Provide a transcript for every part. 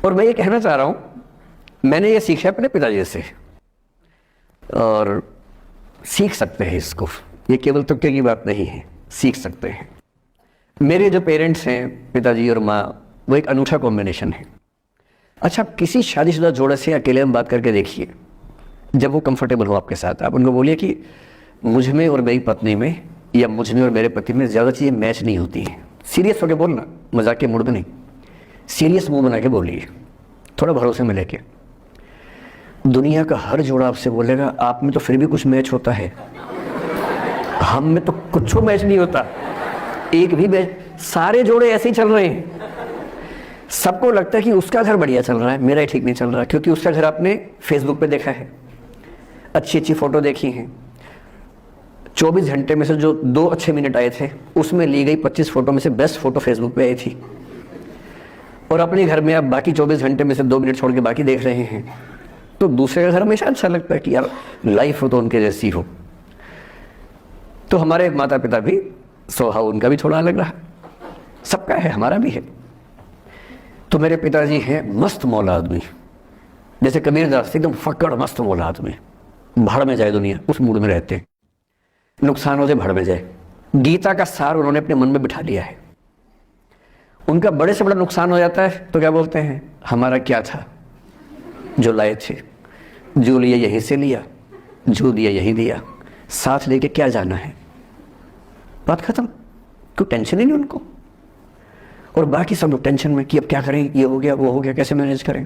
और मैं ये कहना चाह रहा हूँ, मैंने ये सीखा अपने पिताजी से और सीख सकते हैं इसको, ये केवल तुक्के की बात नहीं है, सीख सकते हैं। मेरे जो पेरेंट्स हैं, पिताजी और माँ, वो एक अनूठा कॉम्बिनेशन है। अच्छा, किसी शादीशुदा जोड़े से अकेले में बात करके देखिए, जब वो कंफर्टेबल हो आपके साथ, आप उनको बोलिए कि मुझ में और मेरी पत्नी में या मुझ में और मेरे पति में ज़्यादा चीज़ें मैच नहीं होती हैं। सीरियस होकर बोलना, मजाक के मूड में नहीं, सीरियस मुंह बना के बोलिए, थोड़ा भरोसे में लेके। दुनिया का हर जोड़ा आपसे बोलेगा आप में तो फिर भी कुछ मैच होता है, हम में तो कुछ मैच नहीं होता, एक भी मैच। सारे जोड़े ऐसे ही चल रहे हैं। सबको लगता है कि उसका घर बढ़िया चल रहा है, मेरा ही ठीक नहीं चल रहा, क्योंकि उसका घर आपने फेसबुक पे देखा है, अच्छी अच्छी फोटो देखी हैं। 24 घंटे में से जो 2 अच्छे मिनट आए थे, उसमें ली गई 25 फोटो में से बेस्ट फोटो फेसबुक पे आई थी। और अपने घर में आप बाकी 24 घंटे में से 2 मिनट छोड़ के बाकी देख रहे हैं, तो दूसरे का घर हमेशा अच्छा लगता है कि यार लाइफ हो तो उनके जैसी हो। तो हमारे माता पिता भी स्वभाव उनका भी थोड़ा अलग रहा, सबका है, हमारा भी है। तो मेरे पिताजी हैं मस्त मौला आदमी, जैसे कबीरदास एकदम फक्कड़ मस्त मौला आदमी, भाड़ में जाए दुनिया उस मूड में रहते हैं, नुकसान हो जाए भाड़ में जाए। गीता का सार उन्होंने अपने मन में बिठा लिया है। उनका बड़े से बड़ा नुकसान हो जाता है तो क्या बोलते हैं, हमारा क्या था जो लाए थे, जो लिया यहीं से लिया, जो दिया यहीं दिया, साथ लेके क्या जाना है, बात खत्म। कोई टेंशन ही नहीं उनको। और बाकी सब लोग टेंशन में कि अब क्या करें, ये हो गया वो हो गया, कैसे मैनेज करें।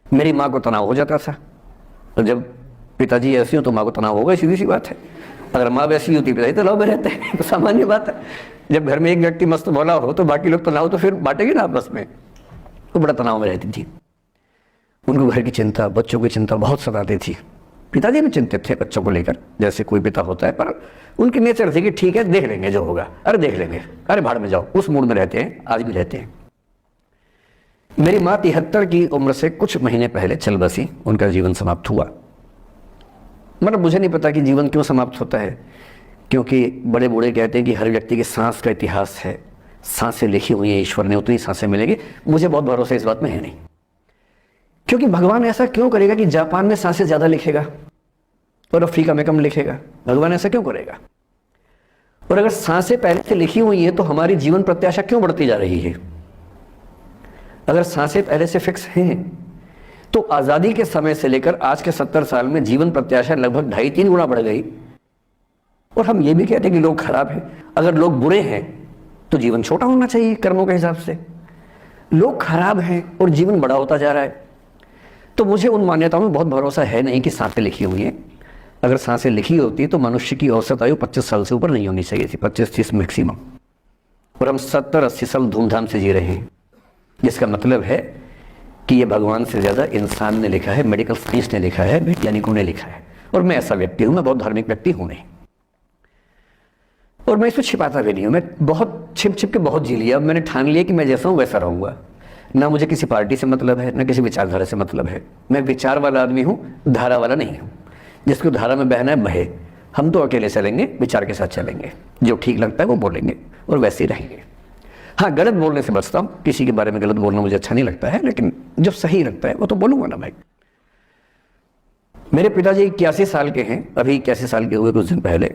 मेरी माँ को तनाव हो जाता था, तो जब पिताजी ऐसी हो तो माँ को तनाव होगा, सीधी सी बात है। अगर माँ वैसी होती पिताजी तनाव में रहते हैं, तो सामान्य बात है। जब घर में एक व्यक्ति मस्त भोला हो तो बाकी लोग तनाव तो फिर बांटेंगे ना आपस में। तो बड़ा तनाव में रहती थी। उनको घर की चिंता, बच्चों की चिंता बहुत सताती थी। पिताजी भी चिंतित थे बच्चों को लेकर, जैसे कोई पिता होता है, पर उनकी नेचर थी कि ठीक है देख लेंगे जो होगा, अरे देख लेंगे, अरे भाड़ में जाओ, उस मूड में रहते हैं, आज भी रहते हैं। मेरी माँ 73 की उम्र से कुछ महीने पहले चल बसी, उनका जीवन समाप्त हुआ। मतलब मुझे नहीं पता कि जीवन क्यों समाप्त होता है, क्योंकि बड़े बूढ़े कहते हैं कि हर व्यक्ति की सांस का इतिहास है, सांसें लिखी हुई हैं, ईश्वर ने उतनी सांसें मिलेगी। मुझे बहुत भरोसा इस बात में है नहीं, क्योंकि भगवान ऐसा क्यों करेगा कि जापान में सांसें ज्यादा लिखेगा और अफ्रीका में कम लिखेगा? भगवान ऐसा क्यों करेगा? और अगर सांसें पहले से लिखी हुई हैं तो हमारी जीवन प्रत्याशा क्यों बढ़ती जा रही है? अगर सांसें पहले से फिक्स हैं तो आजादी के समय से लेकर आज के 70 साल में जीवन प्रत्याशा लगभग 2.5-3 गुना बढ़ गई। और हम ये भी कहते हैं कि लोग खराब हैं। अगर लोग बुरे हैं तो जीवन छोटा होना चाहिए कर्मों के हिसाब से। लोग खराब हैं और जीवन बड़ा होता जा रहा है। तो मुझे उन मान्यताओं में बहुत भरोसा है नहीं कि सांसें लिखी हुई हैं। अगर सांसें लिखी होती तो मनुष्य की औसत आयु 25 साल से ऊपर नहीं होनी चाहिए थी, 25-30 मैक्सिमम। और हम 70-80 साल धूमधाम से जी रहे हैं, जिसका मतलब है कि ये भगवान से ज़्यादा इंसान ने लिखा है, मेडिकल साइंस ने लिखा है, वैज्ञानिकों ने लिखा है। और मैं ऐसा व्यक्ति हूँ, मैं बहुत धार्मिक व्यक्ति हूँ नहीं, और मैं इसको छिपाता भी नहीं हूँ। मैं बहुत छिप छिप के बहुत जी लिया। मैंने ठान लिया कि मैं जैसा हूँ वैसा रहूँगा। ना मुझे किसी पार्टी से मतलब है, ना किसी विचारधारा से मतलब है। मैं विचार वाला आदमी हूँ, धारा वाला नहीं हूँ। जिसको धारा में बहना है बहे, हम तो अकेले चलेंगे, विचार के साथ चलेंगे। जो ठीक लगता है वो बोलेंगे और वैसे ही रहेंगे। हाँ, गलत बोलने से बचता हूँ, किसी के बारे में गलत बोलना मुझे अच्छा नहीं लगता है, लेकिन जो सही लगता है वो तो बोलूँगा ना भाई। मेरे पिताजी 81 साल के हैं, अभी 81 साल के हुए कुछ दिन पहले,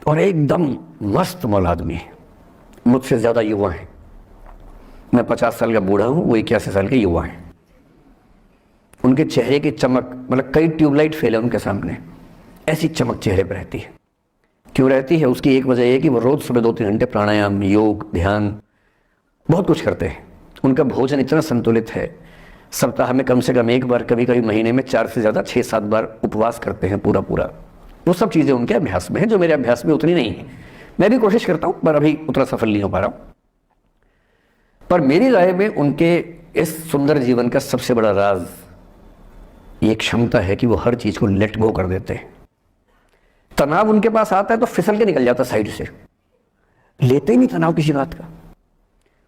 और एकदम मस्त मौला आदमी है, मुझसे ज़्यादा युवा हैं। मैं 50 साल का बूढ़ा हूँ, वो 81 साल के युवा हैं। उनके चेहरे की चमक, मतलब कई ट्यूबलाइट फेल है उनके सामने, ऐसी चमक चेहरे पर रहती है। क्यों रहती है? उसकी एक वजह यह कि वो रोज़ सुबह 2-3 घंटे प्राणायाम, योग, ध्यान, बहुत कुछ करते हैं। उनका भोजन इतना संतुलित है, सप्ताह में कम से कम 1 बार, कभी कभी महीने में 4 से ज़्यादा 6-7 बार उपवास करते हैं पूरा पूरा। वो सब चीज़ें उनके अभ्यास में हैं, जो मेरे अभ्यास में उतनी नहीं है। मैं भी कोशिश करता हूँ, पर अभी उतना सफल नहीं हो पा रहा हूँ। पर मेरी राय में उनके इस सुंदर जीवन का सबसे बड़ा राज ये क्षमता है कि वो हर चीज़ को लेट गो कर देते हैं। तनाव उनके पास आता है तो फिसल के निकल जाता साइड से, लेते ही नहीं तनाव किसी बात का।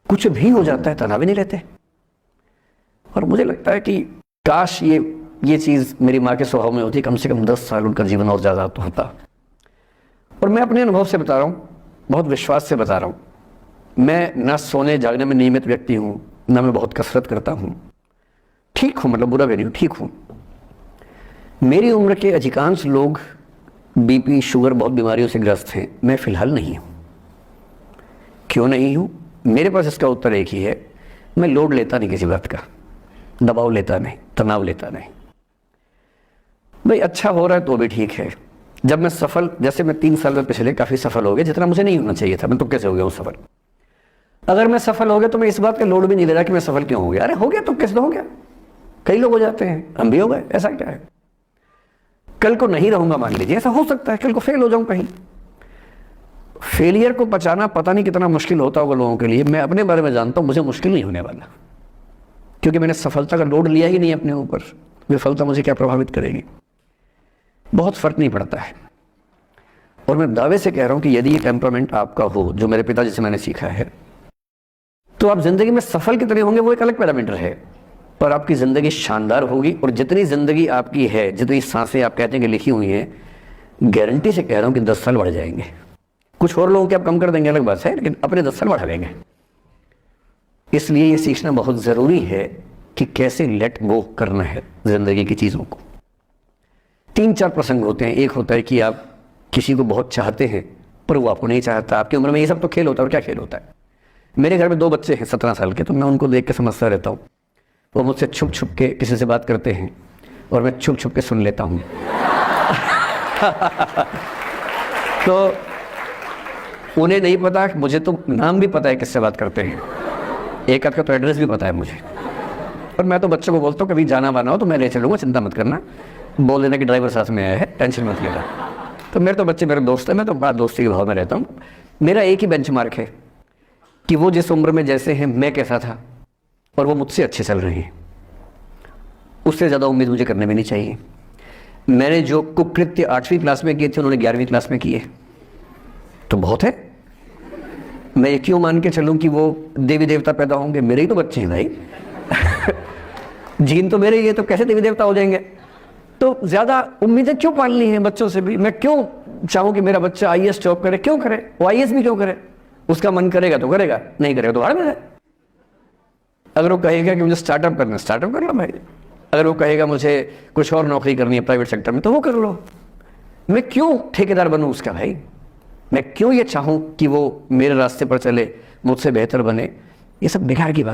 कुछ भी हो जाता है तनाव ही नहीं लेते। और मुझे लगता है कि काश ये चीज़ मेरी माँ के स्वभाव में होती, कम से कम 10 साल उनका जीवन और ज़्यादा तो होता। और मैं अपने अनुभव से बता रहा हूँ, बहुत विश्वास से बता रहा हूँ। मैं ना सोने जागने में नियमित व्यक्ति हूँ, ना मैं बहुत कसरत करता हूँ, ठीक हूँ, मतलब बुरा भी नहीं हूँ, ठीक हूँ। मेरी उम्र के अधिकांश लोग बीपी शुगर बहुत बीमारियों से ग्रस्त हैं, मैं फिलहाल नहीं हूँ। क्यों नहीं हूँ? मेरे पास इसका उत्तर एक ही है, मैं लोड लेता नहीं किसी बात का, दबाव लेता नहीं, तनाव लेता नहीं। भाई अच्छा हो रहा है तो भी ठीक है। जब मैं सफल, जैसे मैं 3 साल में पिछले काफ़ी सफल हो गया, जितना मुझे नहीं होना चाहिए था, मैं तो कैसे हो गया हूँ सफल। अगर मैं सफल हो गया तो मैं इस बात का लोड भी नहीं ले रहा कि मैं सफल क्यों हो गया। अरे हो गया तो कैसे हो गया, कई लोग हो जाते हैं, हम भी हो गए, ऐसा क्या है। कल को नहीं रहूंगा मान लीजिए, ऐसा हो सकता है, कल को फेल हो जाऊं कहीं। फेलियर को बचाना पता नहीं कितना मुश्किल होता होगा लोगों के लिए, मैं अपने बारे में जानता हूं, मुझे मुश्किल नहीं होने वाला, क्योंकि मैंने सफलता का लोड लिया ही नहीं अपने ऊपर। विफलता मुझे क्या प्रभावित करेगी, बहुत फर्क नहीं पड़ता है। और मैं दावे से कह रहा हूं कि यदि ये टेम्परामेंट आपका हो, जो मेरे पिताजी से मैंने सीखा है, तो आप जिंदगी में सफल कितने होंगे वो एक अलग पैरामीटर है, पर आपकी जिंदगी शानदार होगी। और जितनी जिंदगी आपकी है, जितनी सांसें आप कहते हैं कि लिखी हुई हैं, गारंटी से कह रहा हूं कि 10 साल बढ़ जाएंगे। कुछ और लोगों के आप कम कर देंगे अलग बात है, लेकिन अपने 10 साल बढ़ा देंगे। इसलिए ये सीखना बहुत ज़रूरी है कि कैसे लेट गो करना है जिंदगी की चीज़ों को। 3-4 प्रसंग होते हैं। एक होता है कि आप किसी को बहुत चाहते हैं पर वो आपको नहीं चाहता। आपकी उम्र में ये सब तो खेल होता है, और क्या खेल होता है। मेरे घर में 2 बच्चे हैं 17 साल के, तो मैं उनको देख के समझता रहता हूँ। वो मुझसे छुप छुप के किसी से बात करते हैं और मैं छुप छुप के सुन लेता हूँ। तो उन्हें नहीं पता, मुझे तो नाम भी पता है किससे बात करते हैं, एक आध का तो एड्रेस भी पता है मुझे। और मैं तो बच्चों को बोलता हूँ कभी जाना वाना हो तो मैं ले चलूँगा, चिंता मत करना, बोल देना कि ड्राइवर साथ में आया है, टेंशन मत लेना। तो मेरे तो बच्चे मेरे दोस्त हैं, मैं तो बड़ा दोस्ती के भाव में रहता हूँ। मेरा एक ही बेंचमार्क है कि वो जिस उम्र में जैसे हैं मैं कैसा था, और वो मुझसे अच्छे चल रहे हैं। उससे ज़्यादा उम्मीद मुझे करने में नहीं चाहिए। मैंने जो कुकृत्य 8वीं क्लास में किए थे उन्होंने 11वीं क्लास में किए, तो बहुत है। मैं ये क्यों मान के चलूँ कि वो देवी देवता पैदा होंगे, मेरे ही तो बच्चे हैं भाई। जीन तो मेरे ही है, तो कैसे देवी देवता हो जाएंगे। तो ज़्यादा उम्मीदें क्यों पालनी है बच्चों से भी। मैं क्यों चाहूँ कि मेरा बच्चा IAS जॉब करे, क्यों करे, वो IAS भी क्यों करे। उसका मन करेगा तो करेगा, नहीं करेगा तो हार में है। अगर वो कहेगा कि मुझे स्टार्टअप करना है, स्टार्टअप कर लो भाई। अगर वो कहेगा मुझे कुछ और नौकरी करनी है प्राइवेट सेक्टर में, तो वो कर लो। मैं क्यों ठेकेदार बनूं उसका भाई। मैं क्यों ये चाहूं कि वो मेरे रास्ते पर चले, मुझसे बेहतर बने। ये सब बेकार की बात